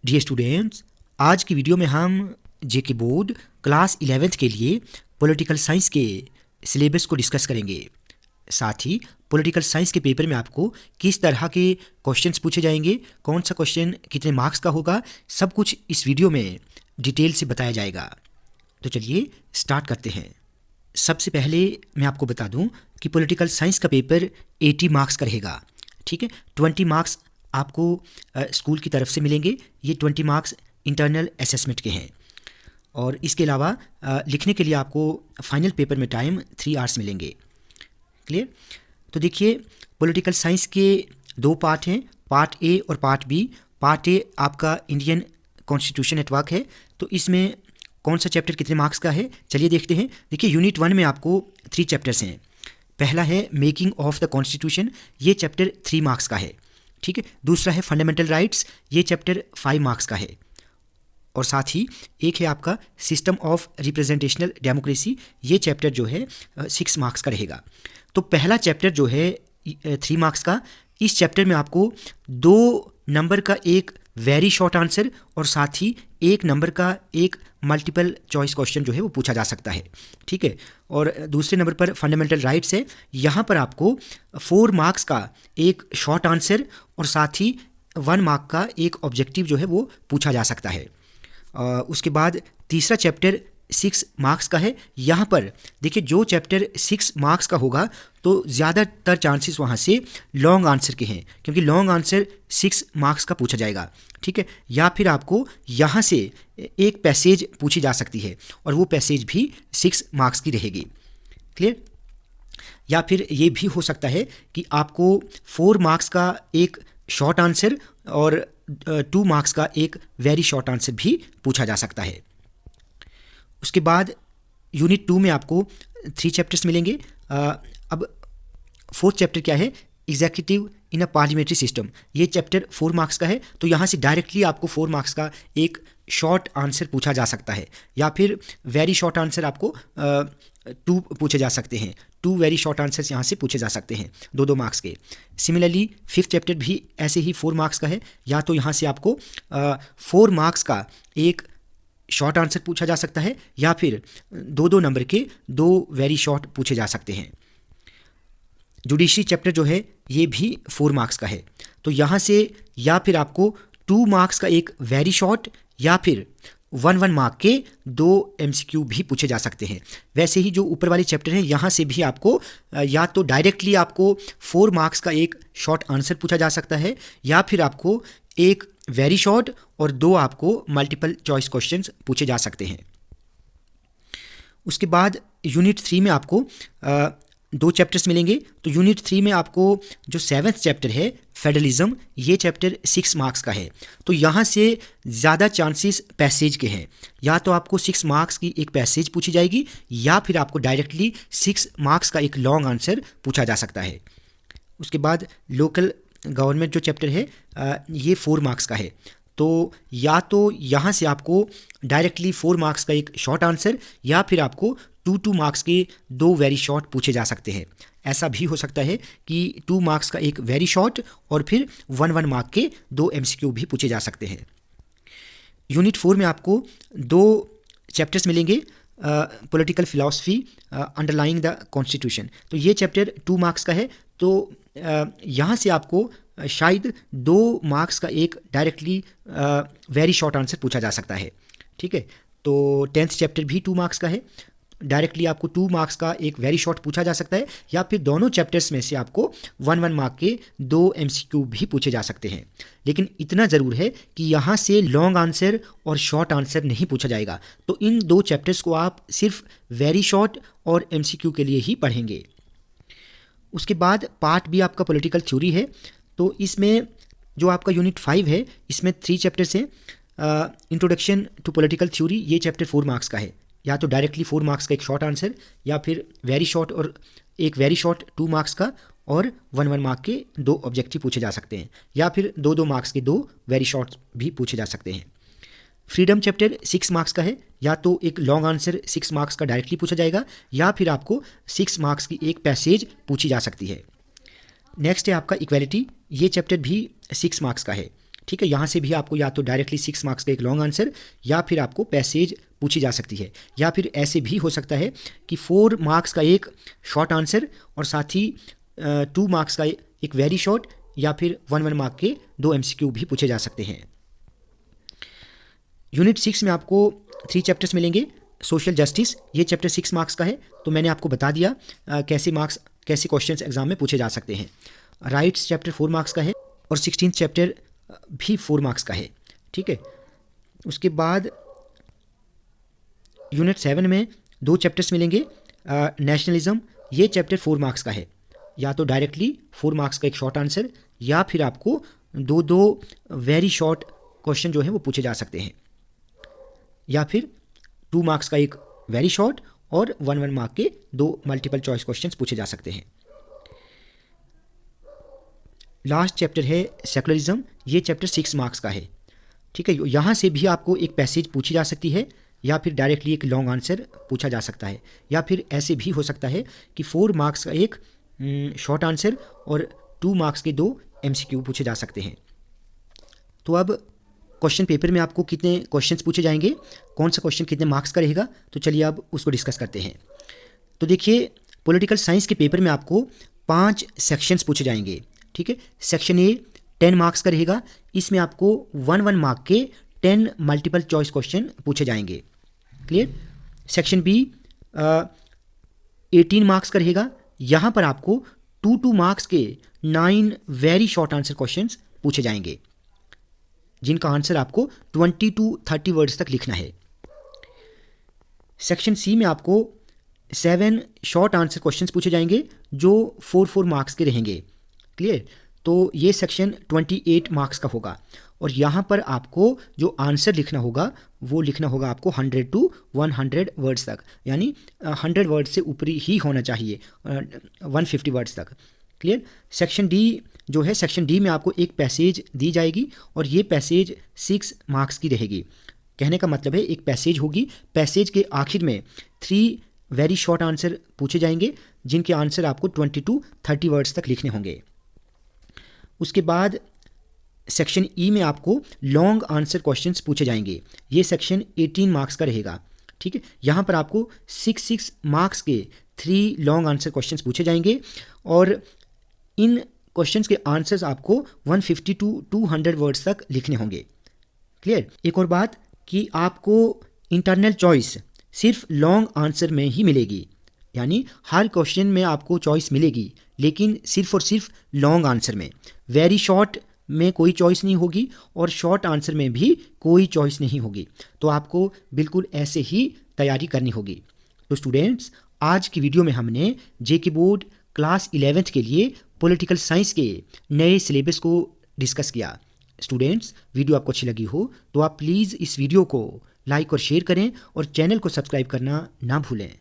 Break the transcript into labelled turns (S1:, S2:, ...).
S1: Dear students, आज की video में हम जेके बोर्ड क्लास 11th के लिए पॉलिटिकल साइंस के सिलेबस को डिस्कस करेंगे। साथ ही पॉलिटिकल साइंस के पेपर में आपको किस तरह के क्वेश्चंस पूछे जाएंगे, कौन सा क्वेश्चन कितने मार्क्स का होगा, सब कुछ इस वीडियो में डिटेल से बताया जाएगा। तो चलिए स्टार्ट करते हैं। सबसे पहले मैं आपको बता दूं कि पॉलिटिकल साइंस का पेपर 80 मार्क्स का रहेगा। ठीक है, 20 मार्क्स आपको स्कूल की तरफ से मिलेंगे। ये 20 मार्क्स इंटरनल असेसमेंट के हैं और इसके अलावा लिखने के लिए आपको फाइनल पेपर में टाइम 3 आवर्स मिलेंगे। क्लियर? तो देखिए, पॉलिटिकल साइंस के 2 पार्ट हैं, पार्ट ए और पार्ट बी। पार्ट ए आपका इंडियन कॉन्स्टिट्यूशन नेटवर्क है। तो इसमें कौन सा चैप्टर कितने मार्क्स का है, चलिए देखते हैं। देखिए, यूनिट 1 में आपको 3 चैप्टर्स हैं। पहला है मेकिंग ऑफ द कॉन्स्टिट्यूशन, ये चैप्टर 3 मार्क्स का है। ठीक है, दूसरा है फंडामेंटल राइट्स, ये चैप्टर 5 मार्क्स का है। और साथ ही एक है आपका सिस्टम ऑफ रिप्रेजेंटेशनल डेमोक्रेसी, ये चैप्टर जो है 6 मार्क्स का रहेगा। तो पहला चैप्टर जो है 3 मार्क्स का, इस चैप्टर में आपको 2 नंबर का एक वेरी शॉर्ट आंसर और साथ ही 1 नंबर का एक मल्टीपल चॉइस क्वेश्चन जो है वो पूछा जा सकता है। ठीक है, और दूसरे नंबर पर फंडामेंटल राइट्स है। यहाँ पर आपको 4 मार्क्स का एक शॉर्ट आंसर और साथ ही 1 मार्क का एक ऑब्जेक्टिव जो है वो पूछा जा सकता है। उसके बाद तीसरा चैप्टर 6 मार्क्स का है। यहाँ पर देखिए, जो चैप्टर 6 मार्क्स का होगा तो ज़्यादातर चांसेस वहाँ से लॉन्ग आंसर के हैं, क्योंकि लॉन्ग आंसर 6 मार्क्स का पूछा जाएगा। ठीक है, या फिर आपको यहाँ से एक पैसेज पूछी जा सकती है और वो पैसेज भी 6 मार्क्स की रहेगी। क्लियर? या फिर ये भी हो सकता है कि आपको 4 मार्क्स का एक शॉर्ट आंसर और 2 मार्क्स का एक वेरी शॉर्ट आंसर भी पूछा जा सकता है। उसके बाद यूनिट 2 में आपको 3 चैप्टर्स मिलेंगे। अब 4th चैप्टर क्या है, executive in a parliamentary system, ये चैप्टर 4 मार्क्स का है। तो यहाँ से डायरेक्टली आपको 4 मार्क्स का एक शॉर्ट आंसर पूछा जा सकता है या फिर वेरी शॉर्ट आंसर आपको 2 पूछे जा सकते हैं। 2 वेरी शॉर्ट आंसर्स यहाँ से पूछे जा सकते हैं 2-2 मार्क्स के। सिमिलरली 5th चैप्टर भी ऐसे ही 4 मार्क्स का है। या तो यहाँ से आपको 4 मार्क्स का एक शॉर्ट आंसर पूछा जा सकता है या फिर 2-2 नंबर के 2 वेरी शॉर्ट पूछे जा सकते हैं। जुडिशरी चैप्टर जो है ये भी 4 मार्क्स का है। तो यहाँ से या फिर आपको 2 मार्क्स का एक वेरी शॉर्ट या फिर 1-1 मार्क के 2 MCQ भी पूछे जा सकते हैं। वैसे ही जो ऊपर वाले चैप्टर हैं यहाँ से भी आपको या तो डायरेक्टली आपको 4 मार्क्स का एक शॉर्ट आंसर पूछा जा सकता है या फिर आपको एक वेरी शॉर्ट और 2 आपको मल्टीपल चॉइस क्वेश्चंस पूछे जा सकते हैं। उसके बाद यूनिट 3 में आपको 2 चैप्टर्स मिलेंगे। तो यूनिट 3 में आपको जो 7th चैप्टर है फेडरलिज्म, ये चैप्टर 6 मार्क्स का है। तो यहाँ से ज़्यादा चांसेस पैसेज के हैं, या तो आपको 6 मार्क्स की एक पैसेज पूछी जाएगी या फिर आपको डायरेक्टली 6 मार्क्स का एक लॉन्ग आंसर पूछा जा सकता है। उसके बाद लोकल गवर्नमेंट जो चैप्टर है ये 4 मार्क्स का है। तो या तो यहाँ से आपको डायरेक्टली 4 मार्क्स का एक शॉर्ट आंसर या फिर आपको 2-2 मार्क्स के 2 वेरी शॉर्ट पूछे जा सकते हैं। ऐसा भी हो सकता है कि 2 मार्क्स का एक वेरी शॉर्ट और फिर 1-1 मार्क के 2 MCQ भी पूछे जा सकते हैं। यूनिट 4 में आपको 2 चैप्टर्स मिलेंगे। Political philosophy underlying the constitution, तो ये चैप्टर 2 मार्क्स का है। तो यहाँ से आपको शायद 2 मार्क्स का एक डायरेक्टली वेरी शॉर्ट आंसर पूछा जा सकता है। ठीक है, तो 10th चैप्टर भी 2 मार्क्स का है। डायरेक्टली आपको 2 मार्क्स का एक वेरी शॉर्ट पूछा जा सकता है या फिर दोनों चैप्टर्स में से आपको 1-1 मार्क के 2 MCQ भी पूछे जा सकते हैं। लेकिन इतना ज़रूर है कि यहाँ से लॉन्ग आंसर और शॉर्ट आंसर नहीं पूछा जाएगा। तो इन 2 चैप्टर्स को आप सिर्फ वेरी शॉर्ट और MCQ के लिए ही पढ़ेंगे। उसके बाद पार्ट बी आपका पॉलिटिकल थ्योरी है। तो इसमें जो आपका यूनिट 5 है इसमें 3 चैप्टर्स हैं। इंट्रोडक्शन टू पॉलिटिकल थ्योरी, ये चैप्टर 4 मार्क्स का है। या तो डायरेक्टली 4 मार्क्स का एक शॉर्ट आंसर या फिर वेरी शॉर्ट और एक वेरी शॉर्ट 2 मार्क्स का और 1-1 मार्क के 2 ऑब्जेक्टिव पूछे जा सकते हैं या फिर 2-2 मार्क्स के 2 वेरी शॉर्ट भी पूछे जा सकते हैं। फ्रीडम चैप्टर 6 मार्क्स का है। या तो एक लॉन्ग आंसर 6 मार्क्स का डायरेक्टली पूछा जाएगा या फिर आपको 6 मार्क्स की एक पैसेज पूछी जा सकती है। नेक्स्ट है आपका इक्वालिटी, ये चैप्टर भी 6 मार्क्स का है। ठीक है, यहाँ से भी आपको या तो डायरेक्टली 6 मार्क्स का एक लॉन्ग आंसर या फिर आपको पैसेज पूछी जा सकती है, या फिर ऐसे भी हो सकता है कि 4 मार्क्स का एक शॉर्ट आंसर और साथ ही 2 मार्क्स का एक वेरी शॉर्ट या फिर 1 मार्क के 2 MCQ भी पूछे जा सकते हैं। यूनिट 6 में आपको 3 चैप्टर्स मिलेंगे। सोशल जस्टिस, ये चैप्टर 6 मार्क्स का है, तो मैंने आपको बता दिया कैसे क्वेश्चंस एग्जाम में पूछे जा सकते हैं। राइट्स चैप्टर 4 मार्क्स का है और 16 चैप्टर भी 4 मार्क्स का है, ठीक है। उसके बाद यूनिट 7 में 2 चैप्टर्स मिलेंगे। नेशनलिज्म, ये चैप्टर 4 मार्क्स का है, या तो डायरेक्टली 4 मार्क्स का एक शॉर्ट आंसर या फिर आपको दो वेरी शॉर्ट क्वेश्चन जो है वो पूछे जा सकते हैं, या फिर 2 मार्क्स का एक वेरी शॉर्ट और 1 मार्क के 2 मल्टीपल चॉइस क्वेश्चंस पूछे जा सकते हैं। लास्ट चैप्टर है सेकुलरिज्म, ये चैप्टर 6 मार्क्स का है, ठीक है। यहाँ से भी आपको एक पैसेज पूछी जा सकती है या फिर डायरेक्टली एक लॉन्ग आंसर पूछा जा सकता है, या फिर ऐसे भी हो सकता है कि 4 मार्क्स का एक शॉर्ट आंसर और 2 मार्क्स के 2 MCQ पूछे जा सकते हैं। तो अब क्वेश्चन पेपर में आपको कितने क्वेश्चंस पूछे जाएंगे, कौन सा क्वेश्चन कितने मार्क्स का रहेगा, तो चलिए अब उसको डिस्कस करते हैं। तो देखिए, पॉलिटिकल साइंस के पेपर में आपको 5 सेक्शंस पूछे जाएंगे, ठीक है। सेक्शन ए 10 मार्क्स का रहेगा, इसमें आपको 1 मार्क के 10 मल्टीपल चॉइस क्वेश्चन पूछे जाएंगे, क्लियर। सेक्शन बी 18 मार्क्स का रहेगा, यहाँ पर आपको 2 मार्क्स के 9 वेरी शॉर्ट आंसर क्वेश्चंस पूछे जाएंगे, जिनका आंसर आपको 20 to 30 वर्ड्स तक लिखना है। सेक्शन सी में आपको 7 शॉर्ट आंसर क्वेश्चंस पूछे जाएंगे जो 4 मार्क्स के रहेंगे, क्लियर। तो ये सेक्शन 28 मार्क्स का होगा, और यहाँ पर आपको जो आंसर लिखना होगा वो लिखना होगा आपको 100 to 100 वर्ड्स तक, यानी 100 वर्ड से ऊपरी ही होना चाहिए, 150 वर्ड्स तक, क्लियर। सेक्शन डी जो है, सेक्शन डी में आपको एक पैसेज दी जाएगी और ये पैसेज 6 मार्क्स की रहेगी। कहने का मतलब है एक पैसेज होगी, पैसेज के आखिर में 3 वेरी शॉर्ट आंसर पूछे जाएंगे जिनके आंसर आपको 20 to 30 वर्ड्स तक लिखने होंगे। उसके बाद सेक्शन ई में आपको लॉन्ग आंसर क्वेश्चंस पूछे जाएंगे, ये सेक्शन 18 मार्क्स का रहेगा, ठीक है। यहाँ पर आपको 6 मार्क्स के 3 लॉन्ग आंसर क्वेश्चंस पूछे जाएंगे और इन क्वेश्चंस के आंसर्स आपको 150 to 200 वर्ड्स तक लिखने होंगे, क्लियर। एक और बात कि आपको इंटरनल चॉइस सिर्फ लॉन्ग आंसर में ही मिलेगी, यानी हर क्वेश्चन में आपको चॉइस मिलेगी लेकिन सिर्फ और सिर्फ लॉन्ग आंसर में। वेरी शॉर्ट में कोई चॉइस नहीं होगी और शॉर्ट आंसर में भी कोई चॉइस नहीं होगी, तो आपको बिल्कुल ऐसे ही तैयारी करनी होगी। तो स्टूडेंट्स, आज की वीडियो में हमने जेके बोर्ड क्लास 11th के लिए पॉलिटिकल साइंस के नए सिलेबस को डिस्कस किया। स्टूडेंट्स, वीडियो आपको अच्छी लगी हो तो आप प्लीज़ इस वीडियो को लाइक और शेयर करें और चैनल को सब्सक्राइब करना ना भूलें।